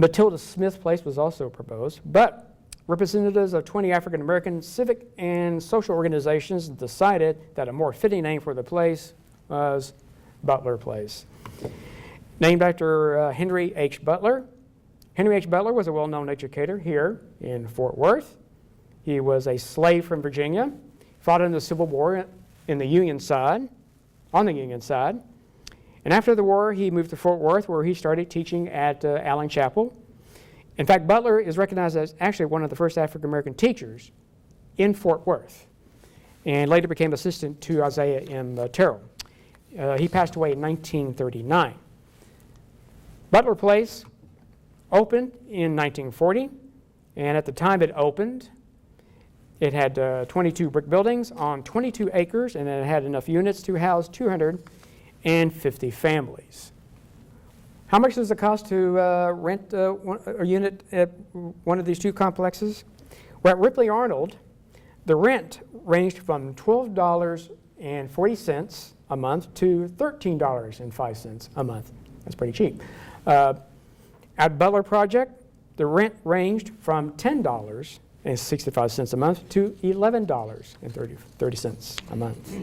Matilda Smith Place was also proposed, but representatives of 20 African American civic and social organizations decided that a more fitting name for the place was Butler Place. Named after Henry H. Butler. Henry H. Butler was a well-known educator here in Fort Worth. He was a slave from Virginia, fought in the Civil War in the Union side, on the Union side. And after the war, he moved to Fort Worth, where he started teaching at Allen Chapel. In fact, Butler is recognized as actually one of the first African-American teachers in Fort Worth, and later became assistant to Isaiah M. Terrell. He passed away in 1939. Butler Place opened in 1940, and at the time it opened, it had 22 brick buildings on 22 acres, and it had enough units to house 250 families. How much does it cost to rent a unit at one of these two complexes? Well, at Ripley Arnold, the rent ranged from $12.40 a month to $13.05 a month. That's pretty cheap. At Butler Project, the rent ranged from $10.65 a month to $11.30 a month.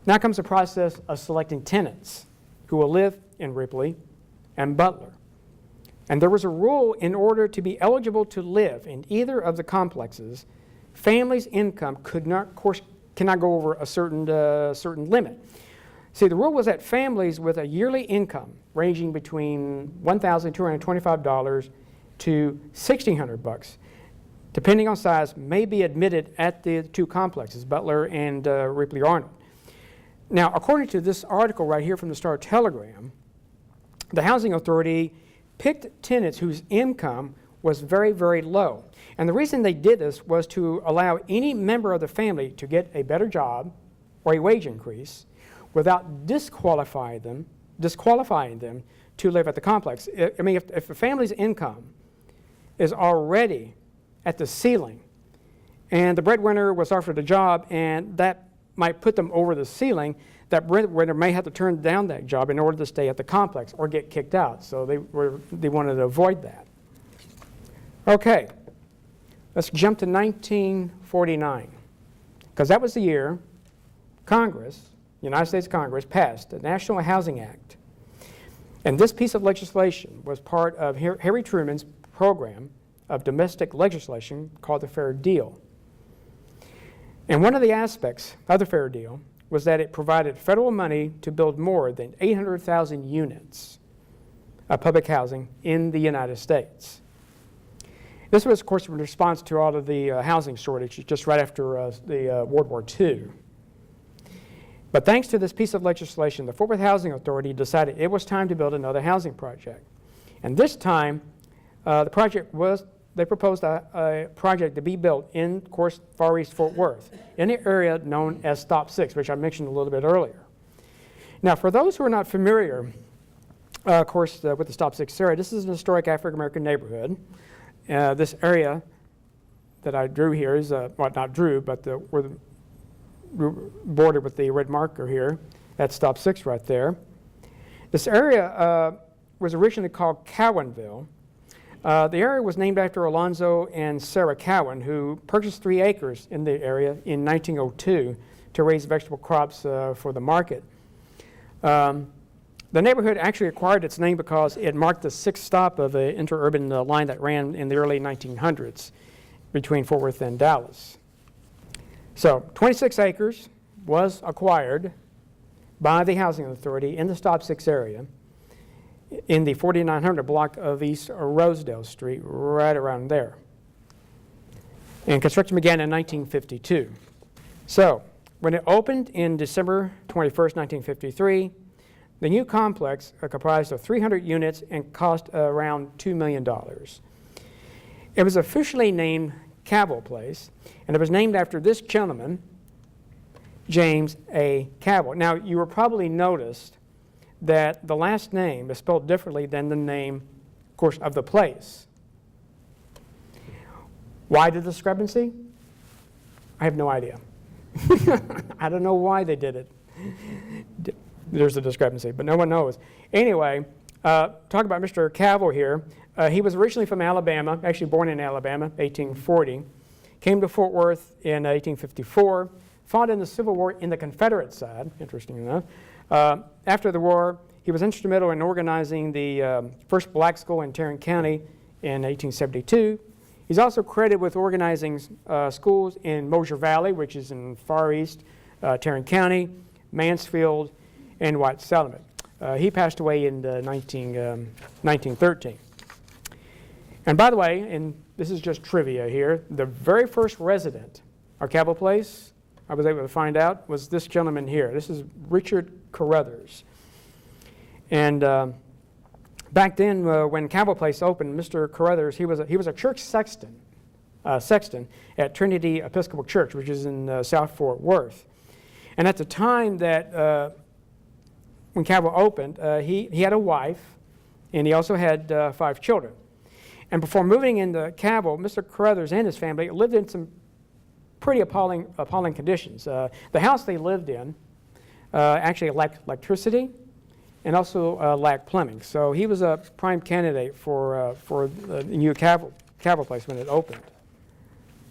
Now comes the process of selecting tenants who will live in Ripley and Butler. And there was a rule: in order to be eligible to live in either of the complexes, families' income cannot go over a certain limit. See, the rule was that families with a yearly income ranging between $1,225 to $1,600, depending on size, may be admitted at the two complexes, Butler and Ripley Arnold. Now, according to this article right here from the Star-Telegram, the Housing Authority picked tenants whose income was very, very low. And the reason they did this was to allow any member of the family to get a better job or a wage increase without disqualifying them to live at the complex. I mean, if a family's income is already at the ceiling and the breadwinner was offered a job and that might put them over the ceiling, that breadwinner may have to turn down that job in order to stay at the complex or get kicked out. So they wanted to avoid that. Okay, let's jump to 1949, because that was the year Congress, United States Congress, passed the National Housing Act. And this piece of legislation was part of Harry Truman's program of domestic legislation called the Fair Deal. And one of the aspects of the Fair Deal was that it provided federal money to build more than 800,000 units of public housing in the United States. This was, of course, in response to all of the housing shortage just right after the World War II. But thanks to this piece of legislation, the Fort Worth Housing Authority decided it was time to build another housing project. And this time, they proposed a project to be built in, of course, Far East Fort Worth, in the area known as Stop 6, which I mentioned a little bit earlier. Now, for those who are not familiar, of course, with the Stop 6 area, this is an historic African-American neighborhood. This area that I drew here is, well, not drew, but where the bordered with the red marker here. That's Stop 6 right there. This area was originally called Cowanville. The area was named after Alonzo and Sarah Cowan, who purchased 3 acres in the area in 1902 to raise vegetable crops for the market. The neighborhood actually acquired its name because it marked the 6th stop of an interurban line that ran in the early 1900s between Fort Worth and Dallas. So 26 acres was acquired by the Housing Authority in the Stop 6 area in the 4900 block of East Rosedale Street, right around there. And construction began in 1952. So when it opened in December 21st, 1953, the new complex comprised of 300 units and cost around $2 million. It was officially named Cavile Place, and it was named after this gentleman, James A. Cavell. Now, you will probably noticed that the last name is spelled differently than the name, of course, of the place. Why the discrepancy? I have no idea. I don't know why they did it. There's a discrepancy, but no one knows. Anyway, talk about Mr. Cavell here. He was originally from Alabama, actually born in Alabama, 1840. Came to Fort Worth in 1854. Fought in the Civil War in the Confederate side, interesting enough. After the war, he was instrumental in organizing the first black school in Tarrant County in 1872. He's also credited with organizing schools in Mosier Valley, which is in far east Tarrant County, Mansfield, and White Settlement. He passed away in 1913. And by the way, and this is just trivia here, the very first resident of Cavile Place, I was able to find out, was this gentleman here. This is Richard Carruthers. And back then, when Cavile Place opened, Mr. Carruthers, he was a church sexton at Trinity Episcopal Church, which is in South Fort Worth. And at the time that when Cavile opened, he had a wife, and he also had 5 children. And before moving into Cavile, Mr. Carruthers and his family lived in some pretty appalling conditions. The house they lived in actually lacked electricity and also lacked plumbing. So he was a prime candidate for the new Cavile Place when it opened.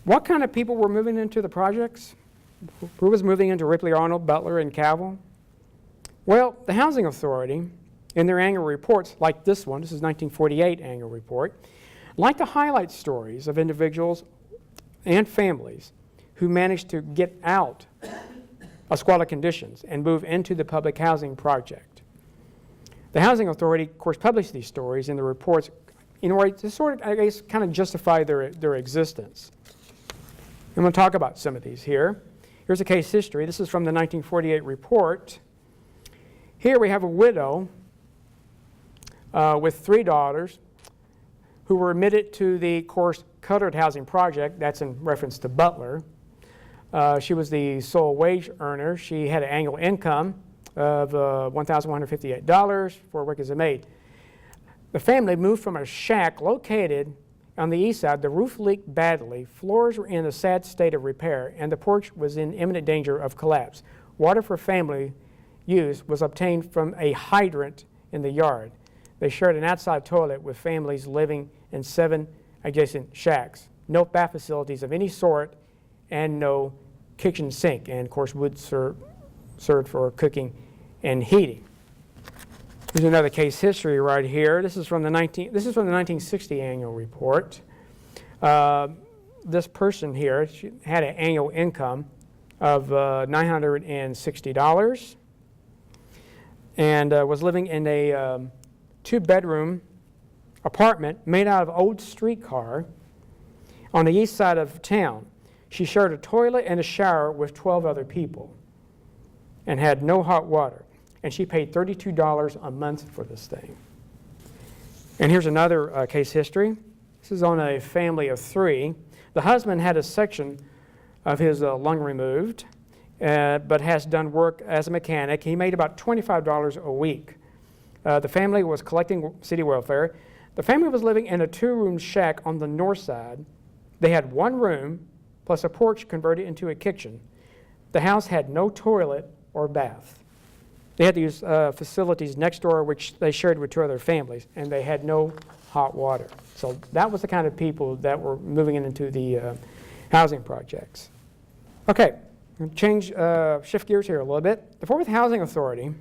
What kind of people were moving into the projects? Who was moving into Ripley, Arnold, Butler, and Cavell? Well, the Housing Authority, in their annual reports, like this one, this is 1948 annual report, like to highlight stories of individuals and families who managed to get out of squalid conditions and move into the public housing project. The Housing Authority, of course, published these stories in the reports in order to sort of, I guess, kind of justify their existence. I'm going to talk about some of these here. Here's a case history. This is from the 1948 report. Here we have a widow with 3 daughters who were admitted to the, of course, Colored Housing Project. That's in reference to Butler. She was the sole wage earner. She had an annual income of $1,158 for work as a maid. The family moved from a shack located on the east side. The roof leaked badly, floors were in a sad state of repair, and the porch was in imminent danger of collapse. Water for family use was obtained from a hydrant in the yard. They shared an outside toilet with families living in 7 adjacent shacks. No bath facilities of any sort and no kitchen sink. And of course, wood served for cooking and heating. Here's another case history right here. This is from the 1960 annual report. This person here, she had an annual income of $960 and was living in a 2-bedroom apartment made out of old streetcar on the east side of town. She shared a toilet and a shower with 12 other people and had no hot water. And she paid $32 a month for this thing. And here's another case history. This is on a family of 3. The husband had a section of his lung removed, but has done work as a mechanic. He made about $25 a week. The family was collecting city welfare. The family was living in a 2-room shack on the north side. They had 1 room plus a porch converted into a kitchen. The house had no toilet or bath. They had to use facilities next door, which they shared with 2 other families, and they had no hot water. So that was the kind of people that were moving into the housing projects. Okay, shift gears here a little bit. The Fort Worth Housing Authority,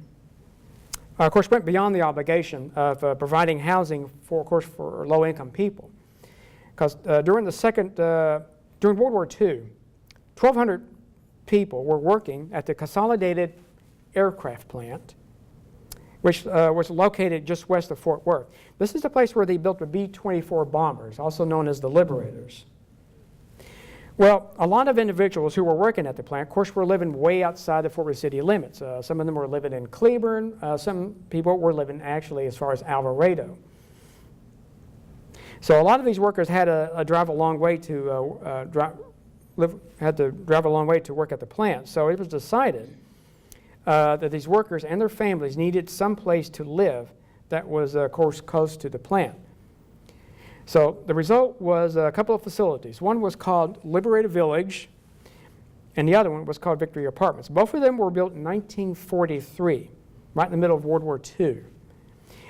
of course, went beyond the obligation of providing housing for low-income people, because during World War II, 1,200 people were working at the Consolidated Aircraft Plant, which was located just west of Fort Worth. This is the place where they built the B-24 bombers, also known as the Liberators. Well, a lot of individuals who were working at the plant, of course, were living way outside the Fort Worth city limits. Some of them were living in Cleburne. Some people were living actually as far as Alvarado. So a lot of these workers had to drive a long way to work at the plant. So it was decided that these workers and their families needed some place to live that was, of course, close to the plant. So the result was a couple of facilities. One was called Liberator Village, and the other one was called Victory Apartments. Both of them were built in 1943, right in the middle of World War II.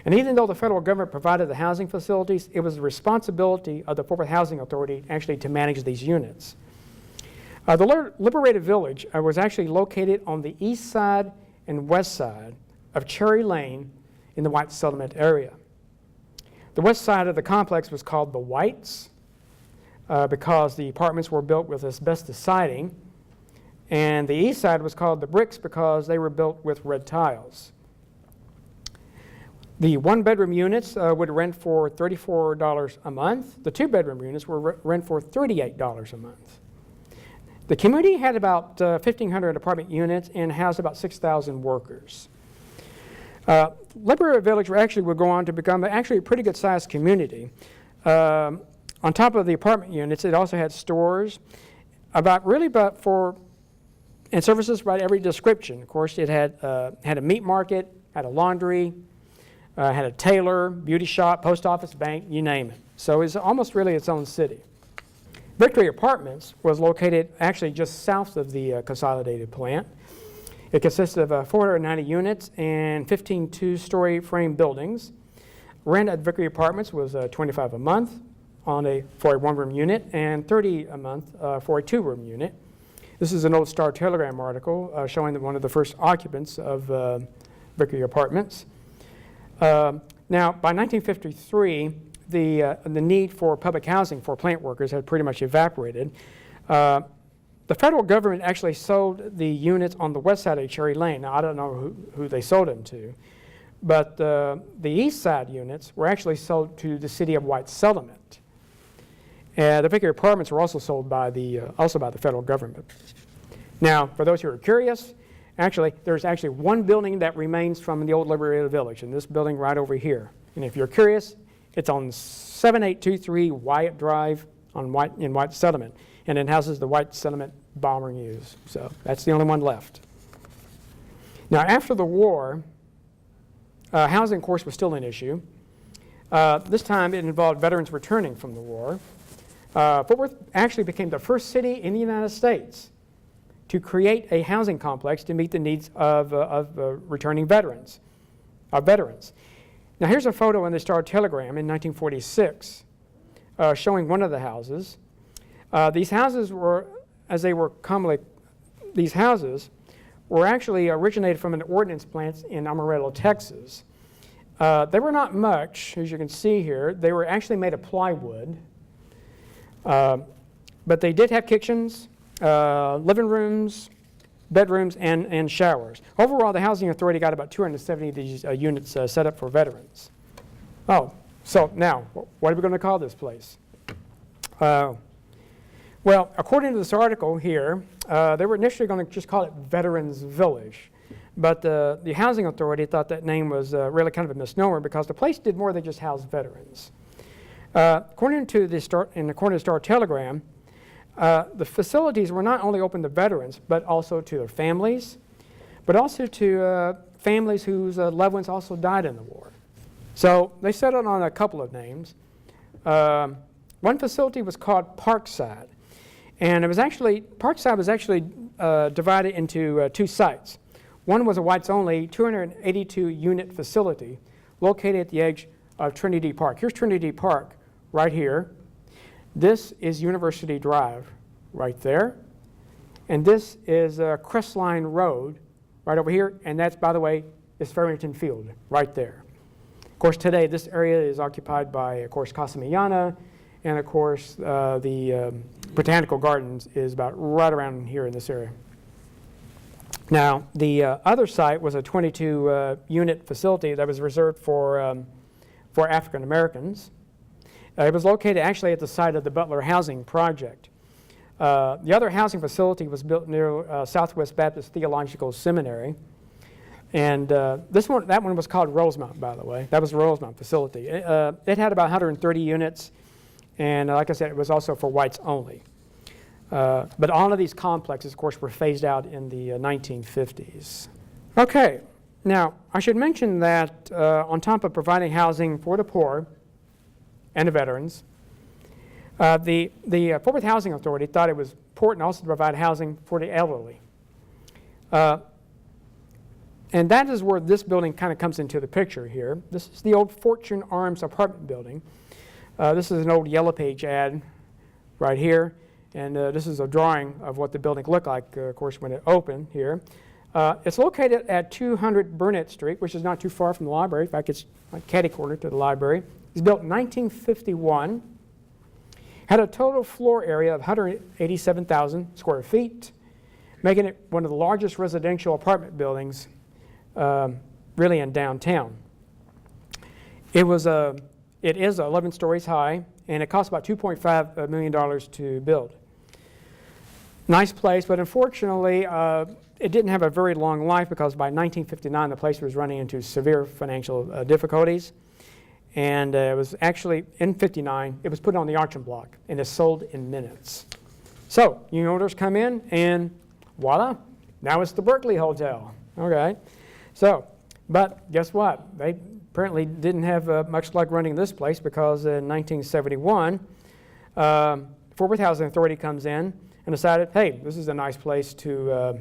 And even though the federal government provided the housing facilities, it was the responsibility of the Fort Worth Housing Authority actually to manage these units. The Liberator Village was actually located on the east side and west side of Cherry Lane in the White Settlement area. The west side of the complex was called the Whites because the apartments were built with asbestos siding, and the east side was called the Bricks because they were built with red tiles. The one-bedroom units would rent for $34 a month. The two-bedroom units would rent for $38 a month. The community had about 1,500 apartment units and housed about 6,000 workers. Liberator Village actually would go on to become actually a pretty good-sized community. On top of the apartment units, it also had stores, and services by every description. Of course, it had a meat market, had a laundry, had a tailor, beauty shop, post office, bank, you name it. So it's almost really its own city. Victory Apartments was located actually just south of the consolidated plant. It consisted of 490 units and 15 two-story frame buildings. Rent at Victory Apartments was $25 a month for a one-room unit and $30 a month for a two-room unit. This is an old Star Telegram article showing that one of the first occupants of Victory Apartments. Now, by 1953, the need for public housing for plant workers had pretty much evaporated. The federal government actually sold the units on the west side of Cherry Lane. Now, I don't know who they sold them to, but the east side units were actually sold to the city of White Settlement. The Victory Apartments were also sold by the federal government. Now, for those who are curious, there's actually one building that remains from the old Liberator Village, and this building right over here. And if you're curious, it's on 7823 Wyatt Drive in White Settlement, and it houses the White Settlement bomber news. So that's the only one left. Now, after the war, housing, of course, was still an issue. This time it involved veterans returning from the war. Fort Worth actually became the first city in the United States to create a housing complex to meet the needs of returning veterans. Now, here's a photo in the Star Telegram in 1946 showing one of the houses. These houses were actually originated from an ordnance plant in Amarillo, Texas. They were not much, as you can see here. They were actually made of plywood, but they did have kitchens, living rooms, bedrooms, and showers. Overall, the Housing Authority got about 270 of these units set up for veterans. Oh, so now, what are we going to call this place? Well, according to this article here, they were initially going to just call it Veterans Village, but the Housing Authority thought that name was really kind of a misnomer because the place did more than just house veterans. According to the Star Telegram, the facilities were not only open to veterans, but also to their families, but also to families whose loved ones also died in the war. So they settled on a couple of names. One facility was called Parkside, and Parkside was actually divided into two sites. One was a whites-only 282-unit facility located at the edge of Trinity Park. Here's Trinity Park right here. This is University Drive right there. And this is Crestline Road right over here. And that's, by the way, is Farrington Field right there. Of course, today this area is occupied by, of course, Casa Millana. And, of course, the Botanical Gardens is about right around here in this area. Now, the other site was a 22-unit facility that was reserved for African Americans. It was located actually at the site of the Butler housing project. The other housing facility was built near Southwest Baptist Theological Seminary. And that one was called Rosemont, by the way. That was the Rosemont facility. It had about 130 units. And like I said, it was also for whites only. But all of these complexes, of course, were phased out in the 1950s. Okay, now I should mention that on top of providing housing for the poor and the veterans, the Fort Worth Housing Authority thought it was important also to provide housing for the elderly. And that is where this building kind of comes into the picture here. This is the old Fortune Arms apartment building. This is an old Yellow Page ad right here. And this is a drawing of what the building looked like, of course, when it opened here. It's located at 200 Burnett Street, which is not too far from the library. In fact, it's like catty-corner to the library. It's built in 1951. Had a total floor area of 187,000 square feet, making it one of the largest residential apartment buildings really in downtown. It is 11 stories high, and it cost about $2.5 million to build. Nice place, but unfortunately, it didn't have a very long life because by 1959, the place was running into severe financial difficulties. And it was actually, in 59, it was put on the auction block, and it sold in minutes. So, new owners come in, and voila, now it's the Birkley Hotel. Okay. So, but guess what? They apparently didn't have much luck running this place because in 1971, Fort Worth Housing Authority comes in and decided, hey, this is a nice place to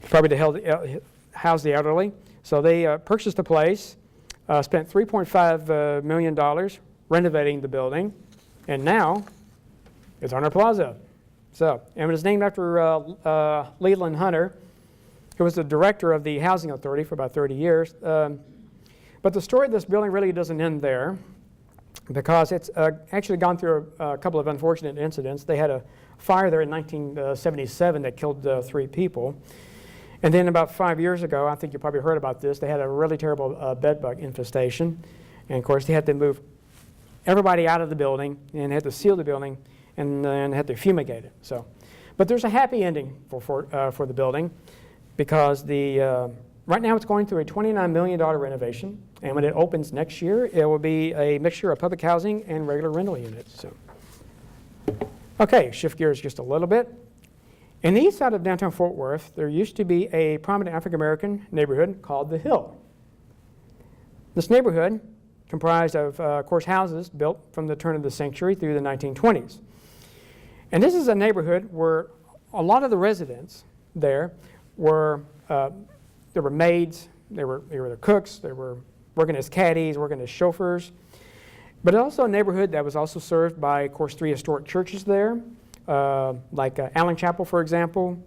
probably to house the elderly. So they purchased the place, spent $3.5 million renovating the building, and now it's on our Plaza. So, and it was named after Leland Hunter, who was the director of the Housing Authority for about 30 years. But the story of this building really doesn't end there because it's actually gone through a couple of unfortunate incidents. They had a fire there in 1977 that killed 3 people. And then about 5 years ago, I think you probably heard about this, they had a really terrible bed bug infestation. And of course, they had to move everybody out of the building and had to seal the building and had to fumigate it. So, but there's a happy ending for the building because right now it's going through a $29 million renovation. And when it opens next year, it will be a mixture of public housing and regular rental units. So, okay, shift gears just a little bit. In the east side of downtown Fort Worth, there used to be a prominent African-American neighborhood called The Hill. This neighborhood comprised of course, houses built from the turn of the century through the 1920s. And this is a neighborhood where a lot of the residents there were maids, they were the cooks, they were working as caddies, working as chauffeurs. But also a neighborhood that was also served by, of course, 3 historic churches there. Like Allen Chapel, for example,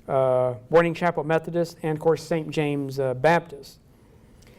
Boarding Chapel Methodist, and of course St. James Baptist.